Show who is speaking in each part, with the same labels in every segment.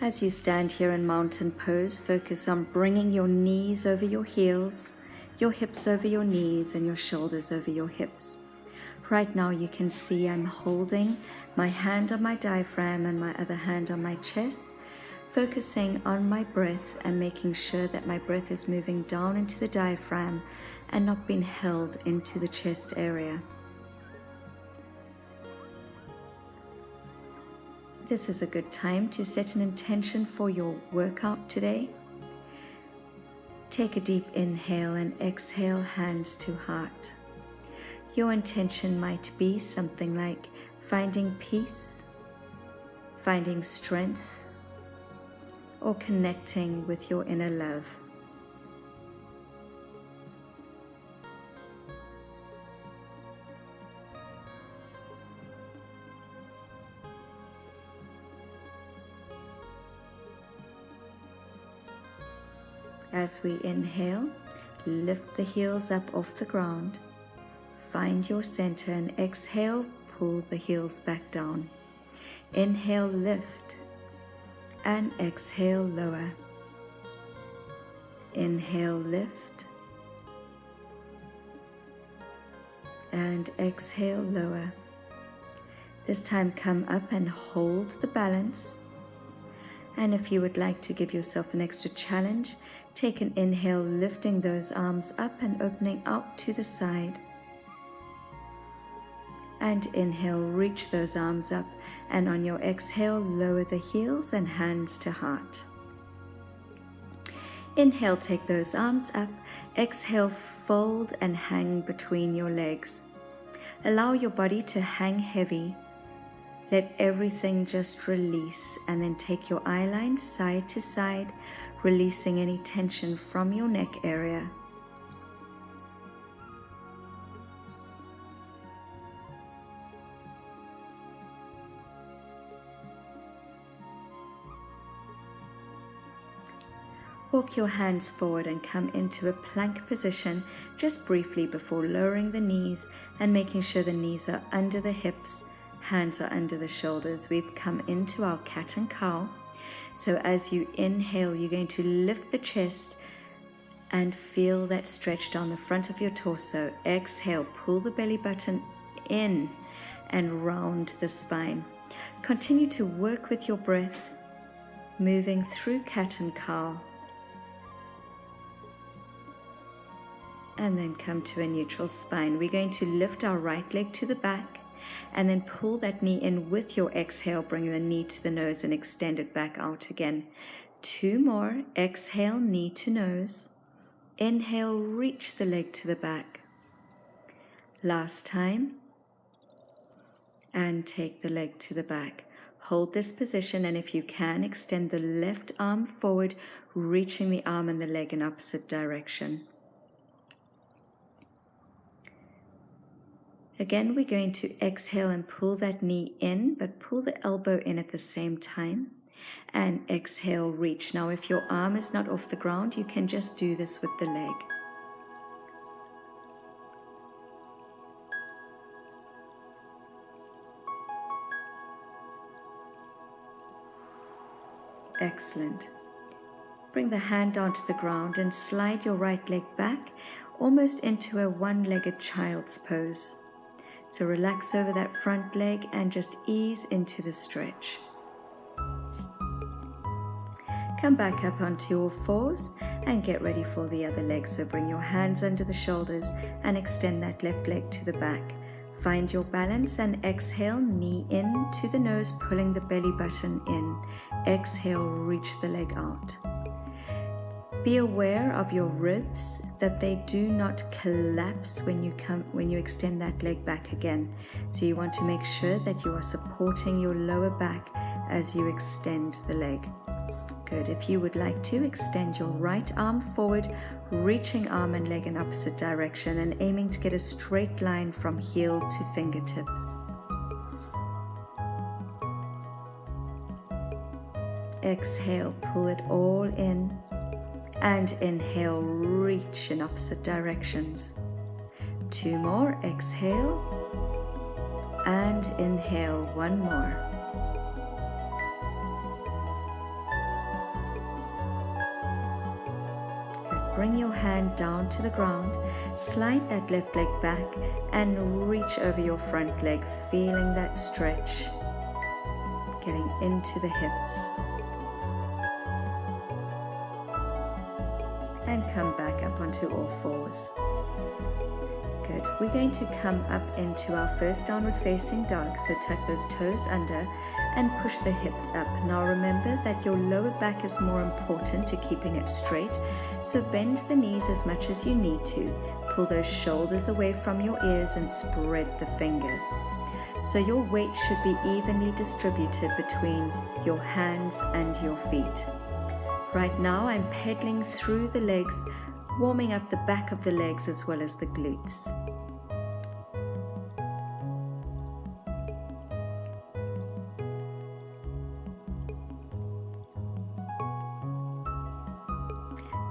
Speaker 1: As you stand here in mountain pose, focus on bringing your knees over your heels, your hips over your knees, and your shoulders over your hips. Right now you can see I'm holding my hand on my diaphragm and my other hand on my chest, focusing on my breath and making sure that my breath is moving down into the diaphragm and not being held into the chest area. This is a good time to set an intention for your workout today. Take a deep inhale and exhale, hands to heart. Your intention might be something like finding peace, finding strength, or connecting with your inner love. As we inhale, lift the heels up off the ground, find your center, and exhale, pull the heels back down. Inhale, lift, and exhale, lower. Inhale, lift, and exhale, lower. This time come up and hold the balance. And if you would like to give yourself an extra challenge, take an inhale, lifting those arms up and opening out to the side. And inhale, reach those arms up, and on your exhale, lower the heels and hands to heart. Inhale, take those arms up. Exhale, fold and hang between your legs. Allow your body to hang heavy. Let everything just release, and then take your eye line side to side, releasing any tension from your neck area. Walk your hands forward and come into a plank position just briefly before lowering the knees and making sure the knees are under the hips, hands are under the shoulders. We've come into our cat and cow. So as you inhale, you're going to lift the chest and feel that stretch down the front of your torso. Exhale, pull the belly button in and round the spine. Continue to work with your breath, moving through cat and cow. And then come to a neutral spine. We're going to lift our right leg to the back and then pull that knee in with your exhale, bring the knee to the nose and extend it back out again. 2 more. Exhale, knee to nose. Inhale, reach the leg to the back. Last time. And take the leg to the back. Hold this position, and if you can, extend the left arm forward, reaching the arm and the leg in opposite direction. Again, we're going to exhale and pull that knee in, but pull the elbow in at the same time. And exhale, reach. Now, if your arm is not off the ground, you can just do this with the leg. Excellent. Bring the hand down to the ground and slide your right leg back, almost into a one-legged child's pose. So relax over that front leg and just ease into the stretch. Come back up onto all fours and get ready for the other leg. So bring your hands under the shoulders and extend that left leg to the back. Find your balance and exhale, knee in to the nose, pulling the belly button in. Exhale, reach the leg out. Be aware of your ribs, that they do not collapse when you extend that leg back again. So you want to make sure that you are supporting your lower back as you extend the leg. Good. If you would like to, extend your right arm forward, reaching arm and leg in opposite direction and aiming to get a straight line from heel to fingertips. Exhale, pull it all in. And inhale, reach in opposite directions. 2 more. Exhale and inhale. 1 more. hand down to the ground, slide that left leg back and reach over your front leg, feeling that stretch, getting into the hips. And come back up onto all fours. Good. We're going to come up into our first downward facing dog, so tuck those toes under and push the hips up. Now remember that your lower back is more important to keeping it straight, so bend the knees as much as you need to. Pull those shoulders away from your ears and spread the fingers. So your weight should be evenly distributed between your hands and your feet. Right now I'm pedaling through the legs, warming up the back of the legs as well as the glutes.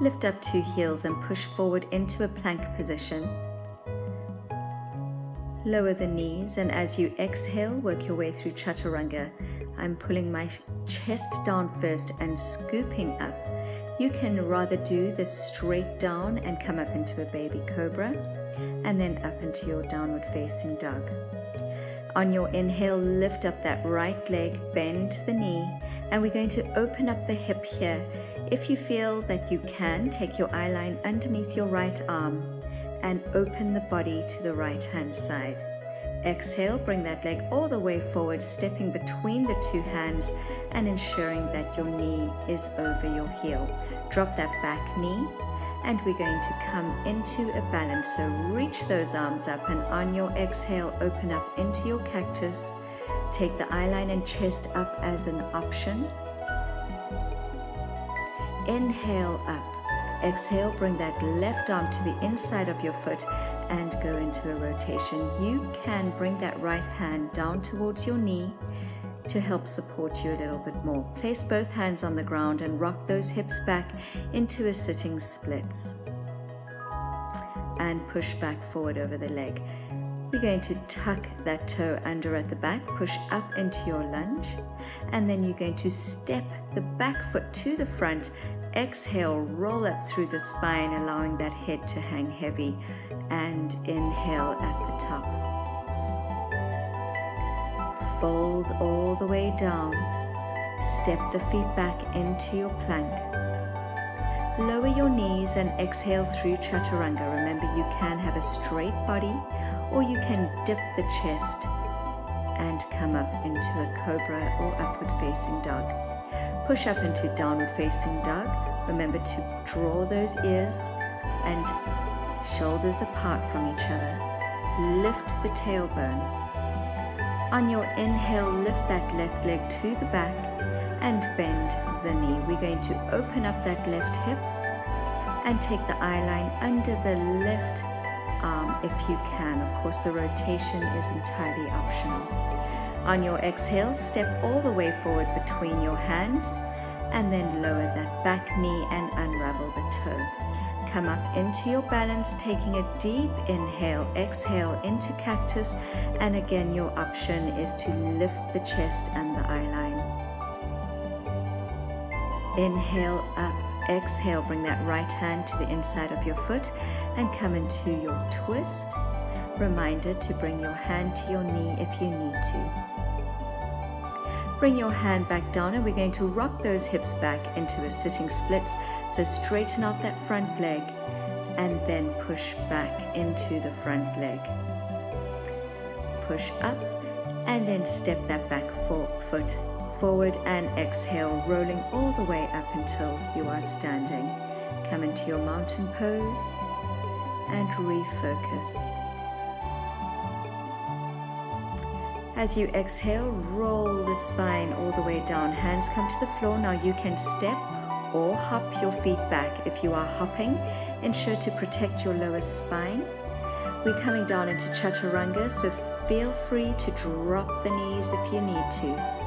Speaker 1: Lift up 2 heels and push forward into a plank position. Lower the knees, and as you exhale, work your way through Chaturanga. I'm pulling my chest down first and scooping up. You can rather do the straight down and come up into a baby cobra, and then up into your downward facing dog. On your inhale, lift up that right leg, bend the knee, and we're going to open up the hip here. If you feel that you can, take your eye line underneath your right arm and open the body to the right hand side. Exhale, bring that leg all the way forward, stepping between the 2 hands and ensuring that your knee is over your heel. Drop that back knee, and we're going to come into a balance. So reach those arms up, and on your exhale, open up into your cactus. Take the eyeline and chest up as an option. Inhale up. Exhale, bring that left arm to the inside of your foot and go into a rotation. You can bring that right hand down towards your knee to help support you a little bit more. Place both hands on the ground and rock those hips back into a sitting splits. And push back forward over the leg. We're going to tuck that toe under at the back, push up into your lunge, and then you're going to step the back foot to the front. Exhale, roll up through the spine, allowing that head to hang heavy, and inhale at the top. Fold all the way down. Step the feet back into your plank. Lower your knees and exhale through Chaturanga. Remember, you can have a straight body, or you can dip the chest and come up into a cobra or upward facing dog. Push up into downward facing dog. Remember to draw those ears and shoulders apart from each other. Lift the tailbone. On your inhale, lift that left leg to the back and bend the knee. We're going to open up that left hip and take the eye line under the left arm if you can. Of course, the rotation is entirely optional. On your exhale, step all the way forward between your hands and then lower that back knee and unravel the toe. Come up into your balance, taking a deep inhale, exhale into cactus, and again your option is to lift the chest and the eye line. Inhale up, exhale, bring that right hand to the inside of your foot and come into your twist. Reminder to bring your hand to your knee if you need to. Bring your hand back down, and we're going to rock those hips back into a sitting splits. So straighten out that front leg and then push back into the front leg. Push up and then step that back foot forward and exhale, rolling all the way up until you are standing. Come into your mountain pose and refocus. As you exhale, roll the spine all the way down. Hands come to the floor. Now you can step or hop your feet back. If you are hopping, ensure to protect your lower spine. We're coming down into Chaturanga, so feel free to drop the knees if you need to.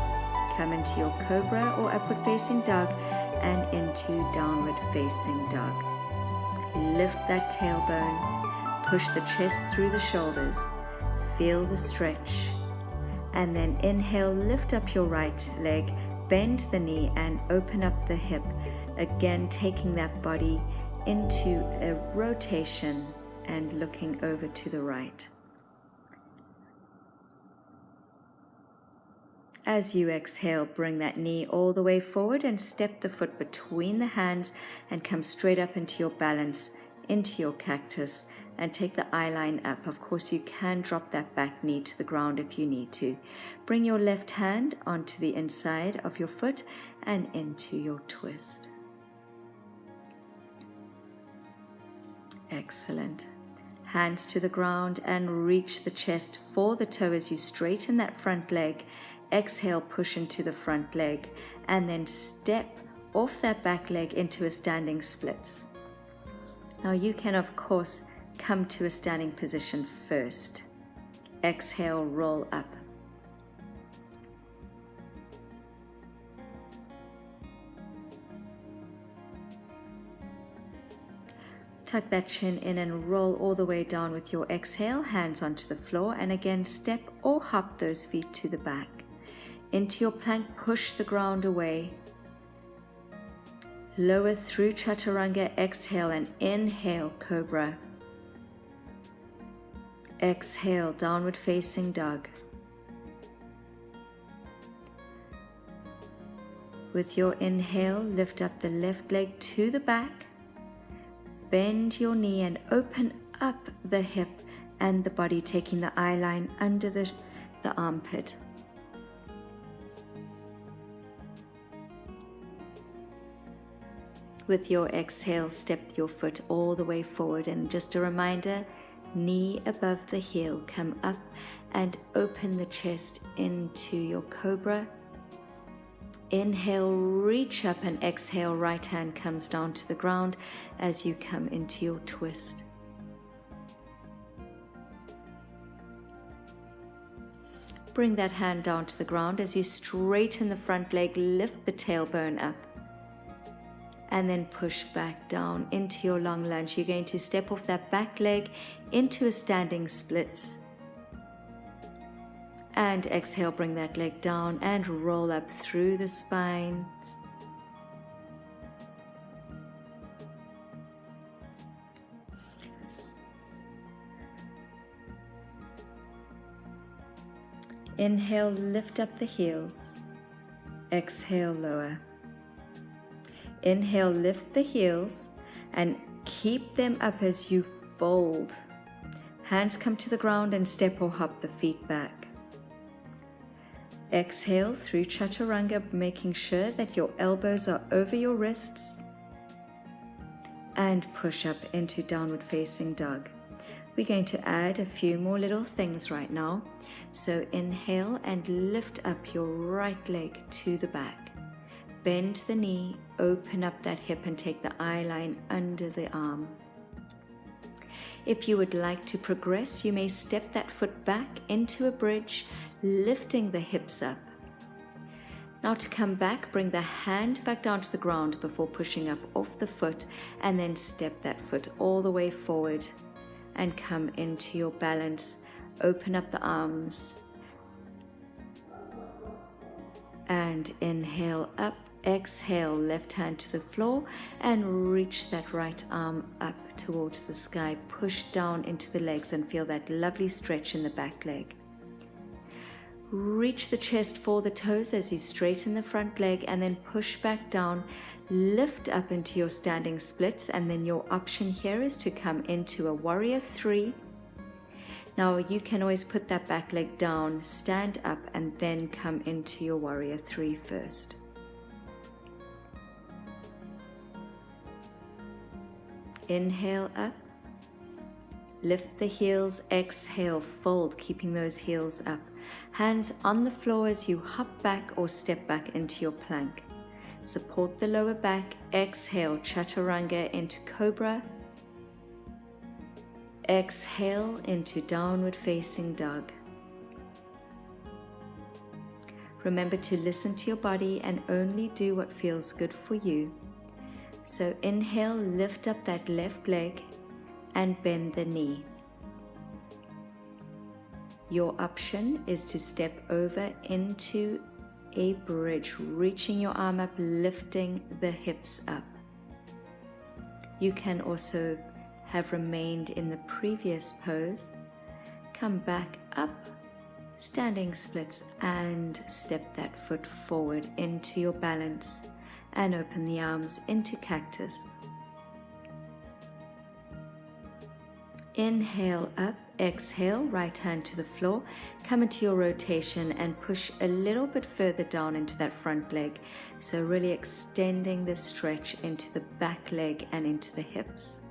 Speaker 1: Come into your cobra or upward facing dog and into downward facing dog. Lift that tailbone. Push the chest through the shoulders. Feel the stretch. And then inhale, lift up your right leg, bend the knee and open up the hip. Again, taking that body into a rotation and looking over to the right. As you exhale, bring that knee all the way forward and step the foot between the hands and come straight up into your balance, into your cactus, and take the eye line up. Of course, you can drop that back knee to the ground if you need to. Bring your left hand onto the inside of your foot and into your twist. Excellent. Hands to the ground and reach the chest for the toe as you straighten that front leg. Exhale, push into the front leg, and then step off that back leg into a standing splits. Now you can, of course, come to a standing position first. Exhale, roll up. Tuck that chin in and roll all the way down with your exhale, hands onto the floor, and again step or hop those feet to the back. Into your plank, push the ground away. Lower through Chaturanga, exhale and inhale, Cobra. Exhale, downward facing dog. With your inhale, lift up the left leg to the back. Bend your knee and open up the hip and the body, taking the eye line under the armpit. With your exhale, step your foot all the way forward, and just a reminder, knee above the heel, come up and open the chest into your cobra. Inhale, reach up, and exhale, right hand comes down to the ground as you come into your twist. Bring that hand down to the ground as you straighten the front leg, lift the tailbone up. And then push back down into your long lunge. You're going to step off that back leg into a standing splits. And exhale, bring that leg down and roll up through the spine. Inhale, lift up the heels. Exhale, lower. Inhale, lift the heels and keep them up as you fold. Hands come to the ground and step or hop the feet back. Exhale through Chaturanga, making sure that your elbows are over your wrists. And push up into downward facing dog. We're going to add a few more little things right now. So inhale and lift up your right leg to the back. Bend the knee, open up that hip and take the eye line under the arm. If you would like to progress, you may step that foot back into a bridge, lifting the hips up. Now to come back, bring the hand back down to the ground before pushing up off the foot, and then step that foot all the way forward and come into your balance. Open up the arms and inhale up. Exhale, left hand to the floor and reach that right arm up towards the sky. Push down into the legs and feel that lovely stretch in the back leg. Reach the chest for the toes as you straighten the front leg and then push back down. Lift up into your standing splits, and then your option here is to come into a warrior 3. Now you can always put that back leg down, stand up, and then come into your warrior 3 first. Inhale up, lift the heels, exhale, fold, keeping those heels up. Hands on the floor as you hop back or step back into your plank. Support the lower back, exhale, Chaturanga into Cobra. Exhale into downward facing dog. Remember to listen to your body and only do what feels good for you. So inhale, lift up that left leg and bend the knee. Your option is to step over into a bridge, reaching your arm up, lifting the hips up. You can also have remained in the previous pose. Come back up, standing splits, and step that foot forward into your balance and open the arms into cactus. Inhale up, exhale, right hand to the floor, come into your rotation and push a little bit further down into that front leg. So really extending the stretch into the back leg and into the hips.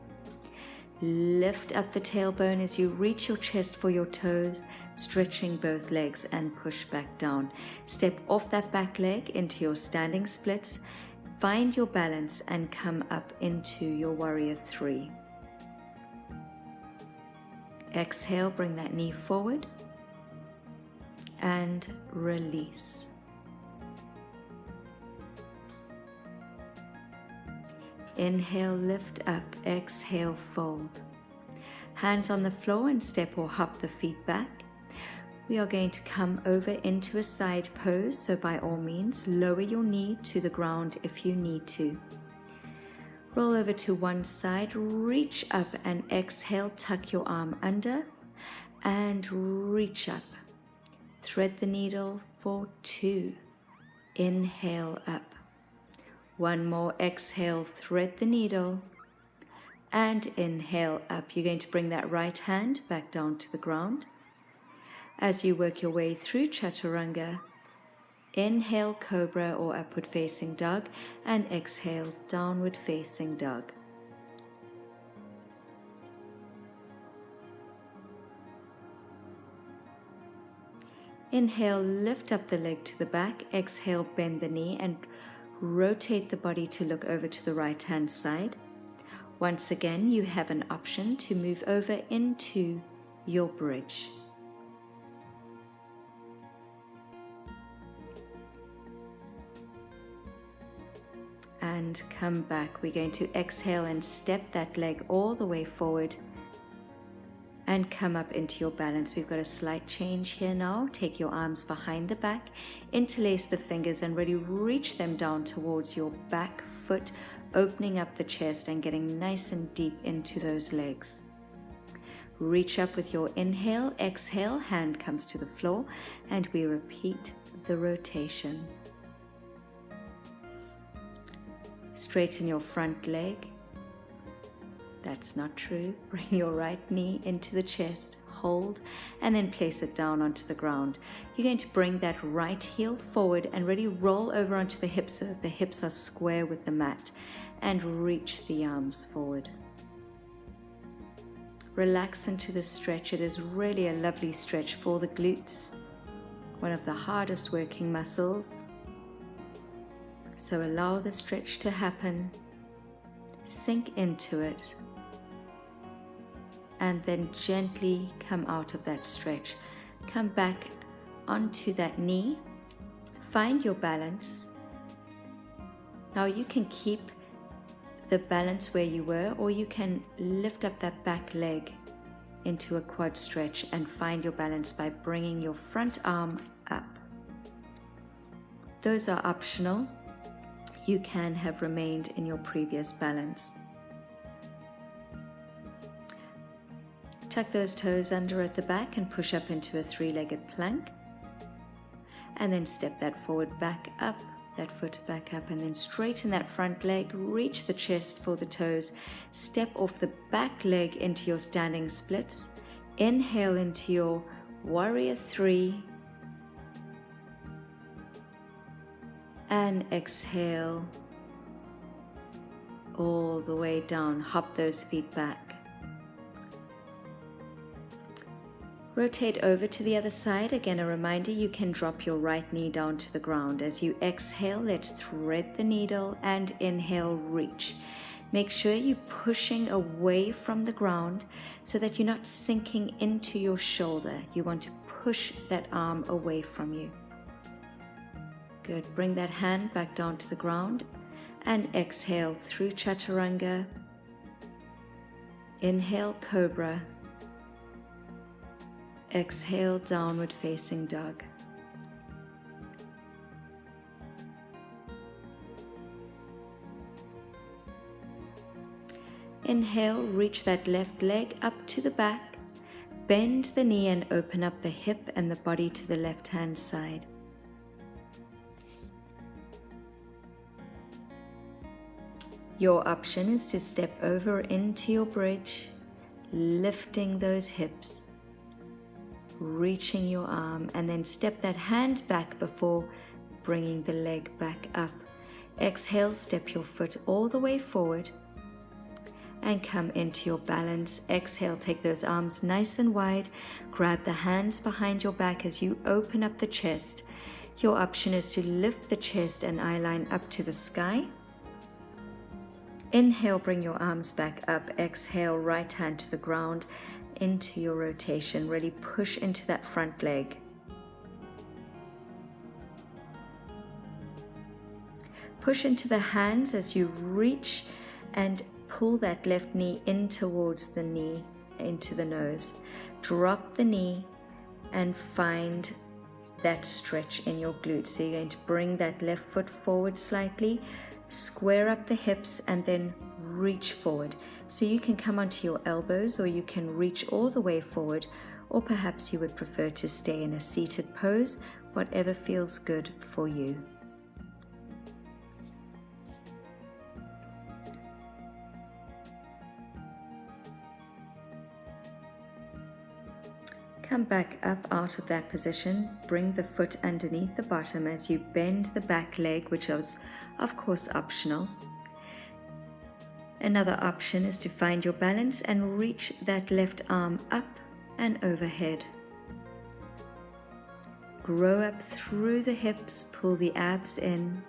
Speaker 1: Lift up the tailbone as you reach your chest for your toes, stretching both legs and push back down. Step off that back leg into your standing splits, find your balance and come up into your warrior three. Exhale, bring that knee forward and release. Inhale, lift up, exhale, fold. Hands on the floor and step or hop the feet back. We are going to come over into a side pose, so by all means, lower your knee to the ground if you need to. Roll over to one side, reach up and exhale, tuck your arm under and reach up. Thread the needle for 2. Inhale up. One more, exhale, thread the needle and inhale up. You're going to bring that right hand back down to the ground. As you work your way through Chaturanga, inhale cobra or upward facing dog and exhale downward facing dog. Inhale, lift up the leg to the back. Exhale, bend the knee and rotate the body to look over to the right hand side. Once again, you have an option to move over into your bridge. And come back. We're going to exhale and step that leg all the way forward and come up into your balance. We've got a slight change here now. Take your arms behind the back, interlace the fingers and really reach them down towards your back foot, opening up the chest and getting nice and deep into those legs. Reach up with your inhale, exhale, hand comes to the floor and we repeat the rotation. Straighten your front leg. That's not true. Bring your right knee into the chest, hold, and then place it down onto the ground. You're going to bring that right heel forward and really roll over onto the hips so that the hips are square with the mat, and reach the arms forward. Relax into the stretch. It is really a lovely stretch for the glutes, one of the hardest working muscles. So allow the stretch to happen, sink into it, and then gently come out of that stretch. Come back onto that knee, find your balance. Now you can keep the balance where you were, or you can lift up that back leg into a quad stretch and find your balance by bringing your front arm up. Those are optional. You can have remained in your previous balance. Tuck those toes under at the back and push up into a three-legged plank. And then step that forward back up, that foot back up, and then straighten that front leg, reach the chest for the toes, step off the back leg into your standing splits, inhale into your warrior three, and exhale all the way down. Hop those feet back. Rotate over to the other side. Again, a reminder, you can drop your right knee down to the ground. As you exhale, let's thread the needle and inhale, reach. Make sure you're pushing away from the ground so that you're not sinking into your shoulder. You want to push that arm away from you. Good. Bring that hand back down to the ground and exhale through Chaturanga. Inhale, Cobra. Exhale, Downward Facing Dog. inhale, reach that left leg up to the back. Bend the knee and open up the hip and the body to the left-hand side. Your option is to step over into your bridge, lifting those hips, reaching your arm, and then step that hand back before bringing the leg back up. Exhale, step your foot all the way forward and come into your balance. Exhale, take those arms nice and wide. Grab the hands behind your back as you open up the chest. Your option is to lift the chest and eye line up to the sky. Inhale, bring your arms back up. Exhale, right hand to the ground into your rotation. Really push into that front leg. Push into the hands as you reach and pull that left knee in towards the knee, into the nose. Drop the knee and find that stretch in your glutes. So you're going to bring that left foot forward slightly, square up the hips, and then reach forward. So you can come onto your elbows, or you can reach all the way forward, or perhaps you would prefer to stay in a seated pose, whatever feels good for you. Come back up out of that position. Bring the foot underneath the bottom as you bend the back leg, which is of course optional. Another option is to find your balance and reach that left arm up and overhead. Grow up through the hips, pull the abs in,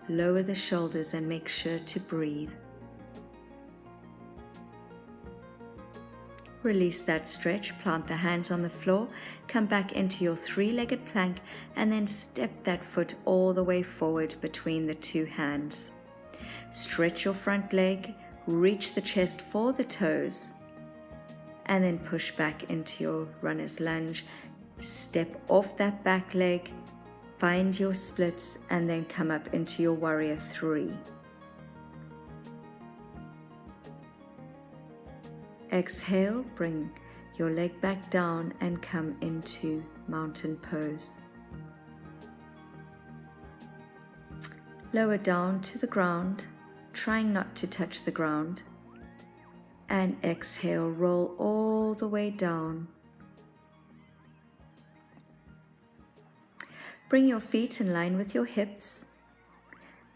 Speaker 1: lower the shoulders, and make sure to breathe. Release that stretch, plant the hands on the floor, come back into your three-legged plank, and then step that foot all the way forward between the two hands. Stretch your front leg, reach the chest for the toes, and then push back into your runner's lunge. Step off that back leg, find your splits, and then come up into your warrior three. Exhale, bring your leg back down and come into mountain pose. Lower down to the ground, trying not to touch the ground. And exhale, roll all the way down. Bring your feet in line with your hips,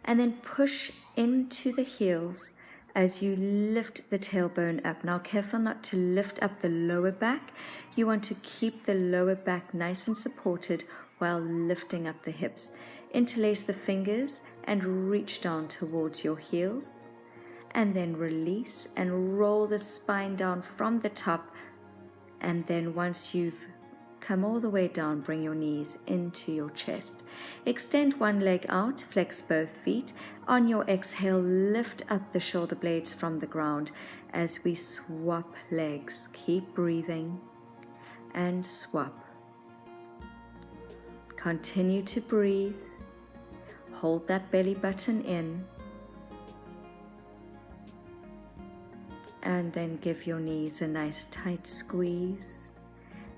Speaker 1: and then push into the heels as you lift the tailbone up. Now, careful not to lift up the lower back. You want to keep the lower back nice and supported while lifting up the hips. Interlace the fingers and reach down towards your heels. And then release and roll the spine down from the top. And then once you've come all the way down, bring your knees into your chest. Extend one leg out, flex both feet. On your exhale, lift up the shoulder blades from the ground as we swap legs. Keep breathing and swap. Continue to breathe. Hold that belly button in. And then give your knees a nice tight squeeze.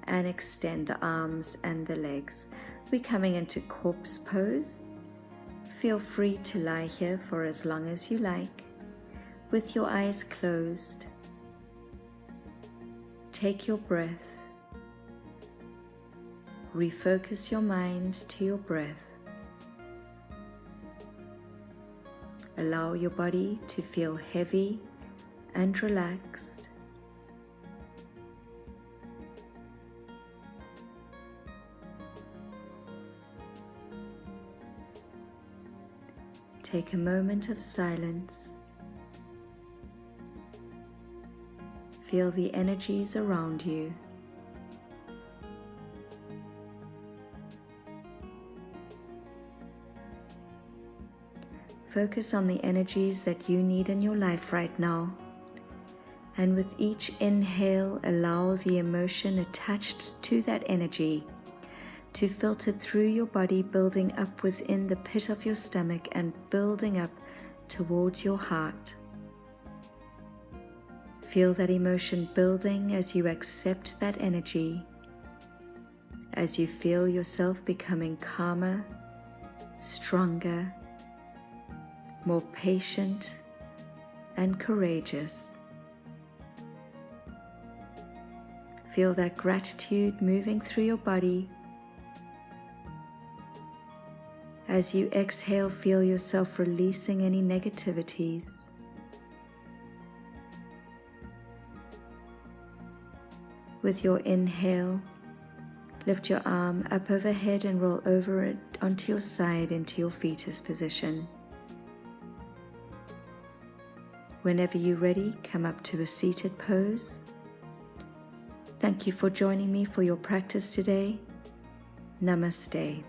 Speaker 1: And extend the arms and the legs. We're coming into corpse pose. Feel free to lie here for as long as you like, with your eyes closed. Take your breath. Refocus your mind to your breath. Allow your body to feel heavy and relaxed. Take a moment of silence. Feel the energies around you. Focus on the energies that you need in your life right now. And with each inhale, allow the emotion attached to that energy to filter through your body, building up within the pit of your stomach and building up towards your heart. Feel that emotion building as you accept that energy, as you feel yourself becoming calmer, stronger, more patient and courageous. Feel that gratitude moving through your body. As you exhale, feel yourself releasing any negativities. With your inhale, lift your arm up overhead and roll over it onto your side into your fetus position. Whenever you're ready, come up to a seated pose. Thank you for joining me for your practice today. Namaste.